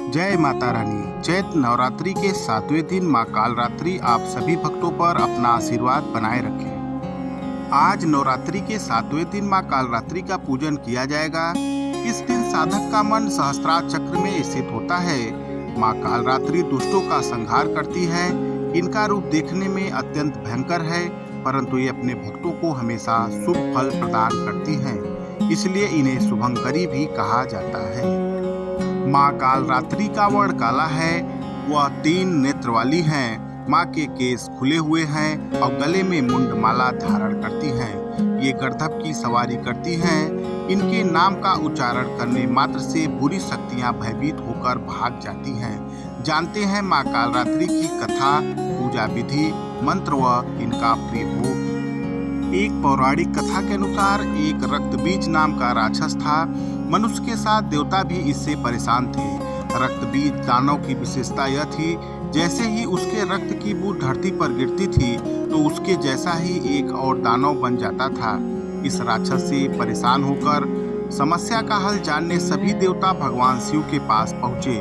जय माता रानी। चैत्र नवरात्रि के 7वें दिन माँ कालरात्रि आप सभी भक्तों पर अपना आशीर्वाद बनाए रखें। आज नवरात्रि के 7वें दिन माँ कालरात्रि का पूजन किया जाएगा। इस दिन साधक का मन सहस्त्रार चक्र में स्थित होता है। माँ कालरात्रि दुष्टों का संहार करती है। इनका रूप देखने में अत्यंत भयंकर है, परंतु ये अपने भक्तों को हमेशा शुभ फल प्रदान करती हैं। इसलिए इन्हें शुभंकरी भी कहा जाता है। माँ कालरात्रि का वर्ण काला है। वह 3 नेत्र वाली हैं। माँ के केस खुले हुए हैं और गले में मुंडमाला धारण करती हैं। ये गर्दभ की सवारी करती हैं। इनके नाम का उच्चारण करने मात्र से बुरी शक्तियाँ भयभीत होकर भाग जाती हैं। जानते हैं माँ कालरात्रि की कथा, पूजा विधि, मंत्र व इनका प्रिय भोग। एक पौराणिक कथा के अनुसार एक रक्तबीज नाम का राक्षस था। मनुष्य के साथ देवता भी इससे परेशान थे। रक्तबीज दानव की विशेषता यह थी, जैसे ही उसके रक्त की बूंद धरती पर गिरती थी तो उसके जैसा ही एक और दानव बन जाता था। इस राक्षस से परेशान होकर समस्या का हल जानने सभी देवता भगवान शिव के पास पहुँचे।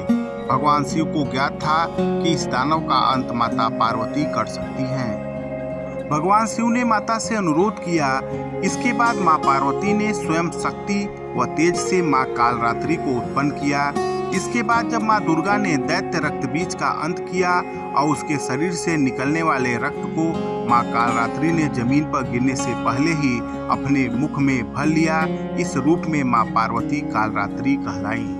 भगवान शिव को ज्ञात था कि इस दानव का अंत माता पार्वती कर सकती हैं। भगवान शिव ने माता से अनुरोध किया। इसके बाद माँ पार्वती ने स्वयं शक्ति व तेज से माँ कालरात्रि को उत्पन्न किया। इसके बाद जब माँ दुर्गा ने दैत्य रक्तबीज का अंत किया और उसके शरीर से निकलने वाले रक्त को माँ कालरात्रि ने जमीन पर गिरने से पहले ही अपने मुख में भर लिया। इस रूप में माँ पार्वती कालरात्रि कहलाई।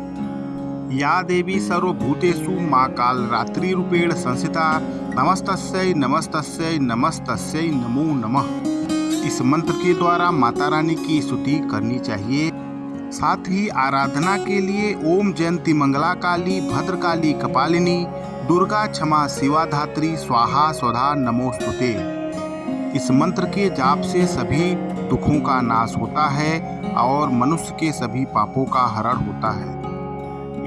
या देवी सर्वभूतेषु माँ कालरात्रि रूपेण संस्थिता नमस्तस्यै नमस्तस्यै नमस्तस्यै नमो नमः। इस मंत्र के द्वारा माता रानी की स्तुति करनी चाहिए। साथ ही आराधना के लिए ओम जयंती मंगला काली भद्रकाली कपालिनी दुर्गा क्षमा शिवा धात्री स्वाहा स्वधा नमोस्तुते। इस मंत्र के जाप से सभी दुखों का नाश होता है और मनुष्य के सभी पापों का हरण होता है।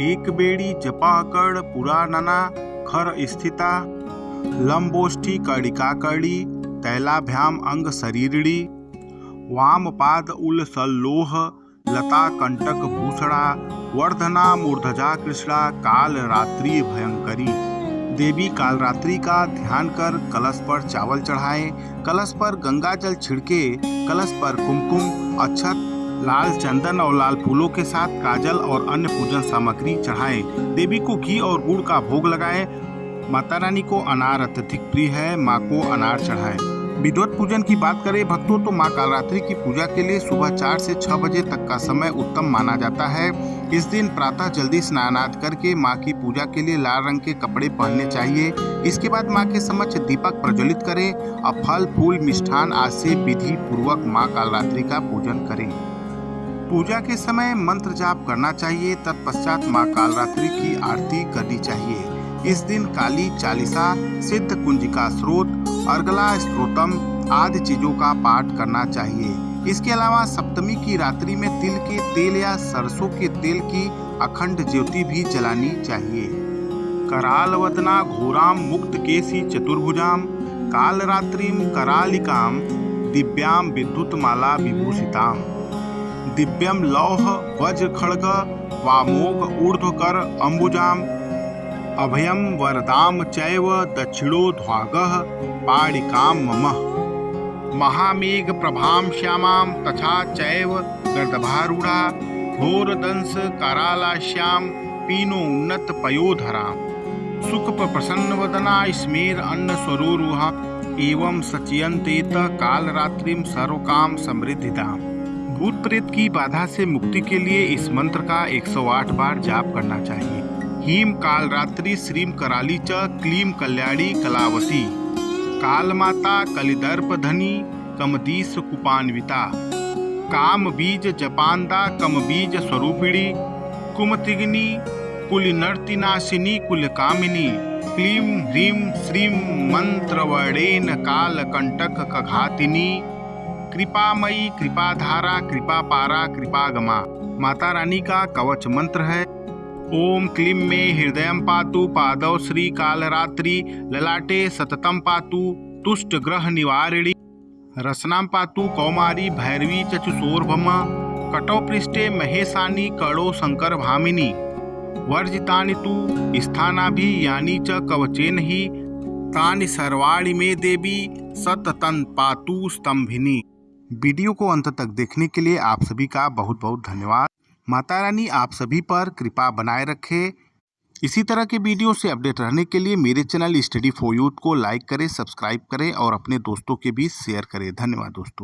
एक बेड़ी जपा कर पुरानना खर स्थिता लंबोष्ठी कर्णिका कर्णी तैलाभ्याम अंग शरीरिणी वाम पाद उल सल्लोह लता कंटक भूषणा वर्धना मूर्धजा कृष्णा काल रात्रि भयंकरी। देवी कालरात्रि का ध्यान कर कलश पर चावल चढ़ाएं। कलश पर गंगा जल छिड़के। कलश पर कुमकुम, अक्षत, लाल चंदन और लाल फूलों के साथ काजल और अन्य पूजन सामग्री चढ़ाएं। देवी को घी और गुड़ का भोग लगाएं। माता रानी को अनार अत्यधिक प्रिय है। माँ को अनार चढ़ाएं। विधिवत पूजन की बात करें भक्तों तो माँ कालरात्रि की पूजा के लिए सुबह 4 से 6 बजे तक का समय उत्तम माना जाता है। इस दिन प्रातः जल्दी स्नान आदि करके माँ की पूजा के लिए लाल रंग के कपड़े पहनने चाहिए। इसके बाद माँ के समक्ष दीपक प्रज्वलित करें और फल फूल मिष्ठान आदि से विधि पूर्वक माँ कालरात्रि का पूजन करें। पूजा के समय मंत्र जाप करना चाहिए। तत्पश्चात माँ कालरात्रि की आरती करनी चाहिए। इस दिन काली चालीसा, सिद्ध कुंजिका स्रोत, अर्गला स्त्रोतम आदि चीजों का पाठ करना चाहिए। इसके अलावा सप्तमी की रात्रि में तिल के तेल या सरसों के तेल की अखंड ज्योति भी जलानी चाहिए। कराल वदना घोराम मुक्त केसी चतुर्भुजाम कालरात्रिम करालिकाम दिव्याम विद्युत माला विभूषिताम दिव्यम लौह वज्र खड्ग वामोघ ऊर्ध्वकर अंबुजाम अभयम वरदाम चैव दक्षिणोध्वागः पाणिकाम ममः महामेघ प्रभाम श्यामाम तथा चैव गर्दभारूढ़ा घोरदंश करालाश्याम पीनो उन्नत पयोधराम सुख प्रसन्न वदना स्मेर अन्न स्वरूरुहा एवं सचयन्तेत कालरात्रिम सर्वकाम समृद्धिदाम। भूत प्रेत की बाधा से मुक्ति के लिए इस मंत्र का 108 बार जाप करना चाहिए। हीम कालरात्रि श्रीम कराली च क्लीम कल्याणी कलावती काल माता कलिदर्प धनी कमदीस कुपान्विता काम बीज जपांदा कम बीज स्वरूपिणी कुमतिग्नि कुलिनर्तिनाशिनी कुलकामिनी क्लीम ह्रीम श्रीम मंत्रवर्णेन कालकंटक कघातिनी कृपामयी कृपाधारा कृपापारा कृपागमा। माता रानी का कवच मंत्र है। ओम क्लीम में हृदयम पातु पादौ श्री कालरात्रि ललाटे सततम पातु तुष्ट ग्रह निवारिणी रसनाम पातु कौमारी भैरवी चचुसोर्भम कटौ पृष्ठे महेशानी कड़ो शंकर भामिनी वर्जितानि तु स्थानाभियानि च कवचेन हि तानि सर्वाणि में देवी सततं पातु स्तंभिनी। वीडियो को अंत तक देखने के लिए आप सभी का बहुत बहुत धन्यवाद। माता रानी आप सभी पर कृपा बनाए रखे। इसी तरह के वीडियो से अपडेट रहने के लिए मेरे चैनल स्टडी फॉर यूथ को लाइक करें, सब्सक्राइब करें और अपने दोस्तों के बीच शेयर करें। धन्यवाद दोस्तों।